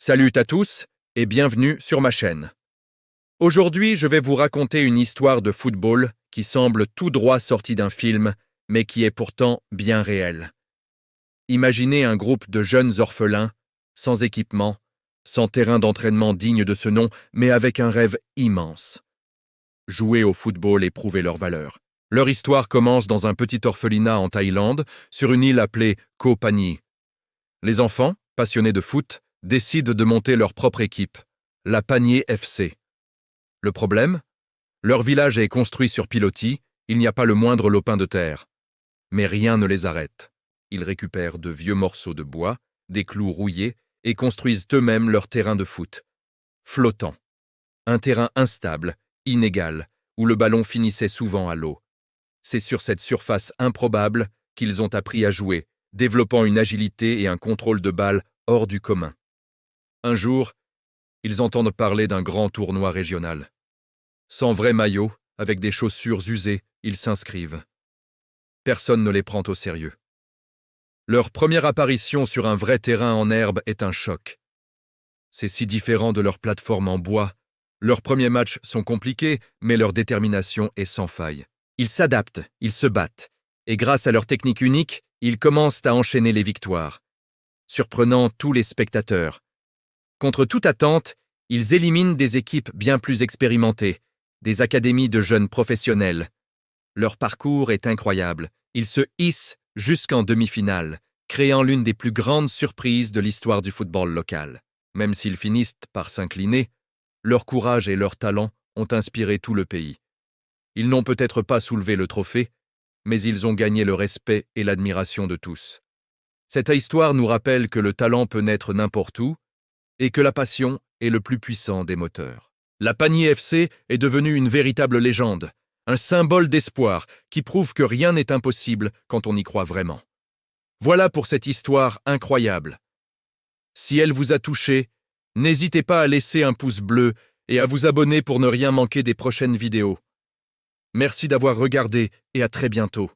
Salut à tous et bienvenue sur ma chaîne. Aujourd'hui, je vais vous raconter une histoire de football qui semble tout droit sortie d'un film, mais qui est pourtant bien réelle. Imaginez un groupe de jeunes orphelins, sans équipement, sans terrain d'entraînement digne de ce nom, mais avec un rêve immense. Jouer au football et prouver leur valeur. Leur histoire commence dans un petit orphelinat en Thaïlande, sur une île appelée Koh Phangan. Les enfants, passionnés de foot, décident de monter leur propre équipe, la Phangan FC. Le problème ? Leur village est construit sur pilotis, il n'y a pas le moindre lopin de terre. Mais rien ne les arrête. Ils récupèrent de vieux morceaux de bois, des clous rouillés et construisent eux-mêmes leur terrain de foot. Flottant. Un terrain instable, inégal, où le ballon finissait souvent à l'eau. C'est sur cette surface improbable qu'ils ont appris à jouer, développant une agilité et un contrôle de balle hors du commun. Un jour, ils entendent parler d'un grand tournoi régional. Sans vrai maillot, avec des chaussures usées, ils s'inscrivent. Personne ne les prend au sérieux. Leur première apparition sur un vrai terrain en herbe est un choc. C'est si différent de leur plateforme en bois. Leurs premiers matchs sont compliqués, mais leur détermination est sans faille. Ils s'adaptent, ils se battent, et grâce à leur technique unique, ils commencent à enchaîner les victoires, surprenant tous les spectateurs. Contre toute attente, ils éliminent des équipes bien plus expérimentées, des académies de jeunes professionnels. Leur parcours est incroyable. Ils se hissent jusqu'en demi-finale, créant l'une des plus grandes surprises de l'histoire du football local. Même s'ils finissent par s'incliner, leur courage et leur talent ont inspiré tout le pays. Ils n'ont peut-être pas soulevé le trophée, mais ils ont gagné le respect et l'admiration de tous. Cette histoire nous rappelle que le talent peut naître n'importe où, et que la passion est le plus puissant des moteurs. La Phangan FC est devenue une véritable légende, un symbole d'espoir qui prouve que rien n'est impossible quand on y croit vraiment. Voilà pour cette histoire incroyable. Si elle vous a touché, n'hésitez pas à laisser un pouce bleu et à vous abonner pour ne rien manquer des prochaines vidéos. Merci d'avoir regardé et à très bientôt.